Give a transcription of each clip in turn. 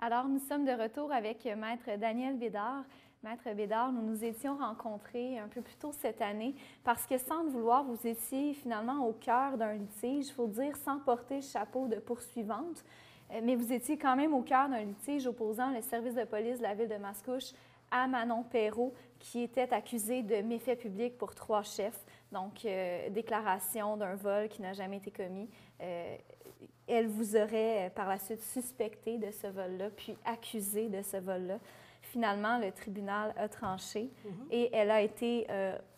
Alors, nous sommes de retour avec Maître Daniel Bédard. Maître Bédard, nous nous étions rencontrés un peu plus tôt cette année parce que, sans le vouloir, vous étiez finalement au cœur d'un litige, il faut dire, sans porter le chapeau de poursuivante, mais vous étiez quand même au cœur d'un litige opposant le service de police de la ville de Mascouche à Manon Perrault, qui était accusée de méfaits publics pour 3 chefs, donc déclaration d'un vol qui n'a jamais été commis. Elle vous aurait par la suite suspecté de ce vol-là, puis accusé de ce vol-là. Finalement, le tribunal a tranché et elle a été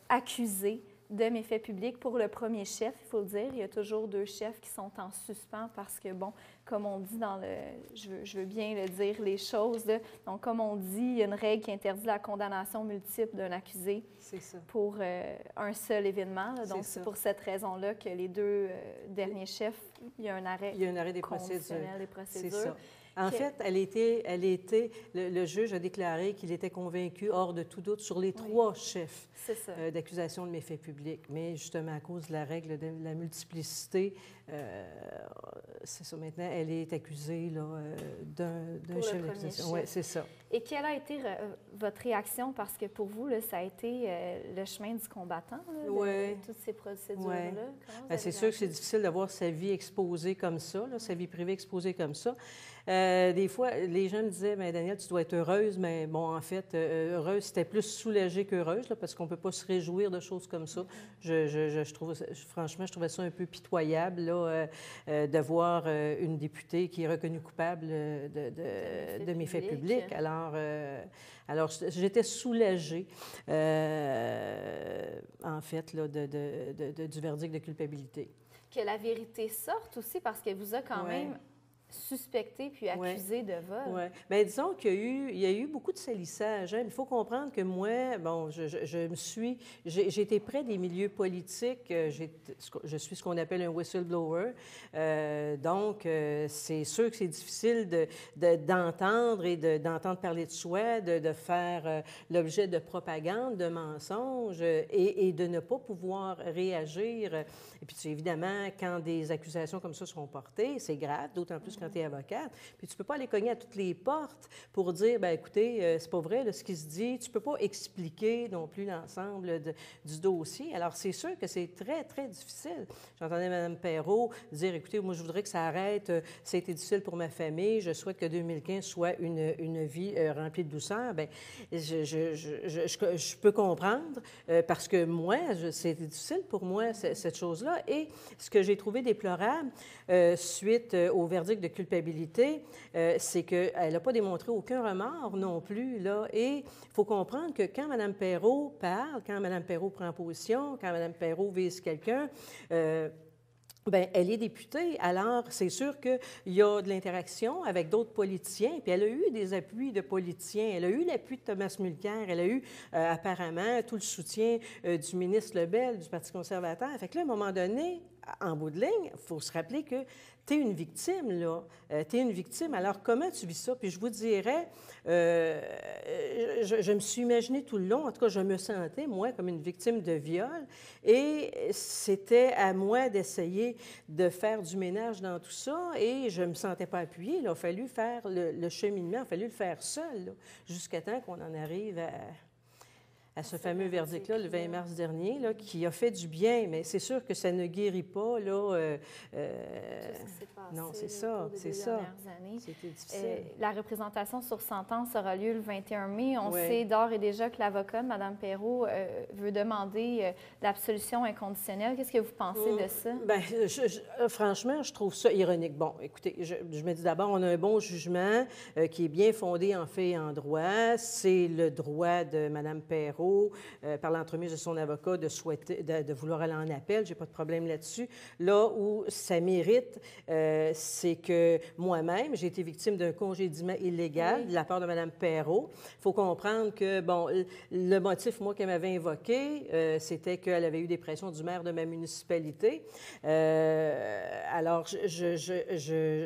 accusée de méfaits publics pour le premier chef, il faut le dire. Il y a toujours 2 chefs qui sont en suspens parce que, bon, comme on dit dans le... Je veux bien le dire, les choses, là. Donc, comme on dit, il y a une règle qui interdit la condamnation multiple d'un accusé pour un seul événement. Là. Donc, c'est pour cette raison-là que les 2 derniers chefs, il y a un arrêt, des procédures. C'est ça. En fait, le juge a déclaré qu'il était convaincu, hors de tout doute, sur les 3 chefs d'accusation de méfaits publics. Mais justement, à cause de la règle de la multiplicité, c'est ça, maintenant, elle est accusée d'un chef d'accusation. Oui, c'est ça. Et quelle a été votre réaction? Parce que pour vous, là, ça a été le chemin du combattant, là, toutes ces procédures-là. C'est sûr que c'est difficile d'avoir sa vie exposée comme ça, sa vie privée exposée comme ça. Des fois, les gens me disaient, bien, Daniel, tu dois être heureuse, mais bon, en fait, heureuse, c'était plus soulagée qu'heureuse, là, parce qu'on ne peut pas se réjouir de choses comme ça. Franchement, je trouvais ça un peu pitoyable, là, de voir une députée qui est reconnue coupable de méfaits publics. Alors, j'étais soulagée, en fait, là, du verdict de culpabilité. Que la vérité sorte aussi, parce qu'elle vous a quand même suspecté puis accusé de vol. Oui. Bien, disons qu'il y a eu beaucoup de salissage. Hein. Il faut comprendre que moi, bon, j'ai été près des milieux politiques. Je suis ce qu'on appelle un whistleblower. Donc, c'est sûr que c'est difficile d'entendre et d'entendre parler de soi, de faire l'objet de propagande, de mensonges et de ne pas pouvoir réagir. Et puis, évidemment, quand des accusations comme ça seront portées, c'est grave, d'autant plus quand tu es avocate. Puis tu ne peux pas aller cogner à toutes les portes pour dire, bien, écoutez, c'est pas vrai là, ce qui se dit. Tu ne peux pas expliquer non plus l'ensemble du dossier. Alors, c'est sûr que c'est très, très difficile. J'entendais Mme Perrault dire, écoutez, moi, je voudrais que ça arrête. Ça a été difficile pour ma famille. Je souhaite que 2015 soit une vie remplie de douceur. Bien, je peux comprendre parce que moi, c'était difficile pour moi, cette chose-là. Et ce que j'ai trouvé déplorable suite au verdict de culpabilité, c'est qu'elle n'a pas démontré aucun remords non plus. Là. Et il faut comprendre que quand Mme Perrault parle, quand Mme Perrault prend position, quand Mme Perrault vise quelqu'un, bien, elle est députée, alors c'est sûr qu'il y a de l'interaction avec d'autres politiciens, puis elle a eu des appuis de politiciens, elle a eu l'appui de Thomas Mulcair, elle a eu apparemment tout le soutien du ministre Lebel du Parti conservateur. Fait que là, à un moment donné, en bout de ligne, il faut se rappeler que tu es une victime, là. Tu es une victime. Alors, comment tu vis ça? Puis je vous dirais, je me suis imaginée tout le long, en tout cas, je me sentais, moi, comme une victime de viol. Et c'était à moi d'essayer de faire du ménage dans tout ça. Et je ne me sentais pas appuyée. Il a fallu faire le cheminement, il a fallu le faire seul, là, jusqu'à temps qu'on en arrive à ce fameux verdict-là, le 20 mars dernier, là, qui a fait du bien, mais c'est sûr que ça ne guérit pas, là. Non, c'est ça, c'est ça. C'était difficile. La représentation sur sentence aura lieu le 21 mai. On sait d'ores et déjà que l'avocat de Mme Perrault veut demander l'absolution inconditionnelle. Qu'est-ce que vous pensez de ça? Bien, franchement, je trouve ça ironique. Bon, écoutez, je me dis d'abord, on a un bon jugement qui est bien fondé en fait et en droit. C'est le droit de Mme Perrault, par l'entremise de son avocat, de souhaiter, de vouloir aller en appel. Je n'ai pas de problème là-dessus. Là où ça mérite, c'est que moi-même, j'ai été victime d'un congédiement illégal de la part de Mme Perrault. Il faut comprendre que, bon, le motif, moi, qu'elle m'avait invoqué, c'était qu'elle avait eu des pressions du maire de ma municipalité. Alors,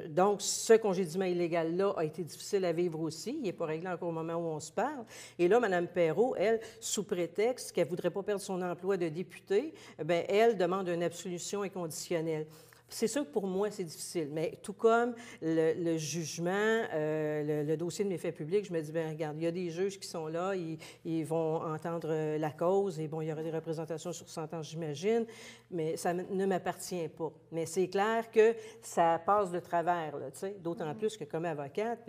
donc, ce congédiement illégal-là a été difficile à vivre aussi. Il n'est pas réglé encore au moment où on se parle. Et là, Mme Perrault, elle, sous prétexte qu'elle ne voudrait pas perdre son emploi de députée, bien, elle demande une absolution inconditionnelle. C'est sûr que pour moi, c'est difficile, mais tout comme le jugement, le dossier de méfaits publics, je me dis, bien, regarde, il y a des juges qui sont là, ils vont entendre la cause, et bon, il y aura des représentations sur sentence, j'imagine, mais ça ne m'appartient pas. Mais c'est clair que ça passe de travers, là, tu sais, d'autant plus que comme avocate,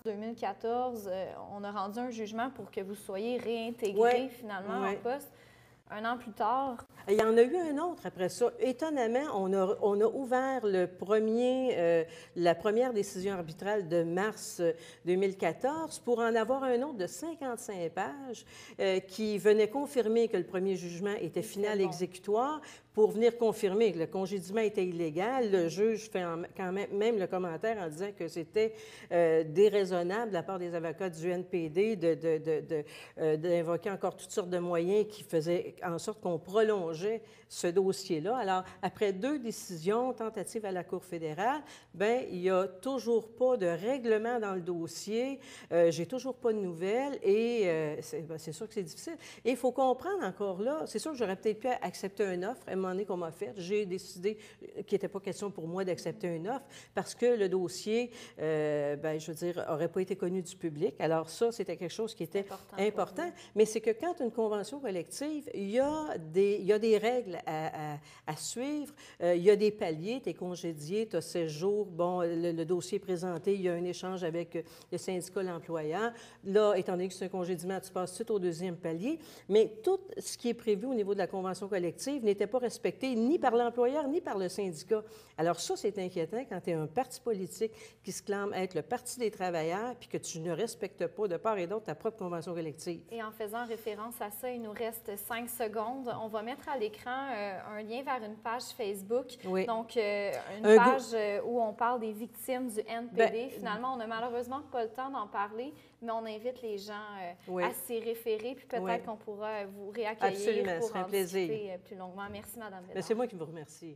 En 2014, on a rendu un jugement pour que vous soyez réintégré ouais, finalement en ouais. poste. Un an plus tard, Il y en a eu un autre après ça. Étonnamment, on a ouvert la première décision arbitrale de mars 2014 pour en avoir un autre de 55 pages qui venait confirmer que le premier jugement était final exécutoire pour venir confirmer que le congédiement était illégal. Le juge fait quand même le commentaire en disant que c'était déraisonnable de la part des avocats du NPD d'invoquer encore toutes sortes de moyens qui faisaient en sorte qu'on prolongeait ce dossier-là. Alors, après 2 décisions, tentatives à la Cour fédérale, bien, il n'y a toujours pas de règlement dans le dossier, j'ai toujours pas de nouvelles et c'est sûr que c'est difficile. Et il faut comprendre encore là, c'est sûr que j'aurais peut-être pu accepter une offre à un moment donné qu'on m'a faite. J'ai décidé qu'il n'était pas question pour moi d'accepter une offre parce que le dossier, bien, je veux dire, n'aurait pas été connu du public. Alors ça, c'était quelque chose qui était important. Mais c'est que quand une convention collective, il y a des règles à suivre. Il y a des paliers, tu es congédié, tu as 16 jours, bon, le dossier est présenté, il y a un échange avec le syndicat, l'employeur. Là, étant donné que c'est un congédiement, tu passes tout au 2e palier. Mais tout ce qui est prévu au niveau de la convention collective n'était pas respecté ni par l'employeur ni par le syndicat. Alors ça, c'est inquiétant quand tu es un parti politique qui se clame être le parti des travailleurs puis que tu ne respectes pas de part et d'autre ta propre convention collective. Et en faisant référence à ça, il nous reste 5 secondes. On va mettre à l'écran un lien vers une page Facebook. Oui. Donc, une page où on parle des victimes du NPD. Finalement, on n'a malheureusement pas le temps d'en parler, mais on invite les gens à s'y référer, puis peut-être qu'on pourra vous réaccueillir pour en discuter plus longuement. Merci, Mme Bédard. C'est moi qui vous remercie.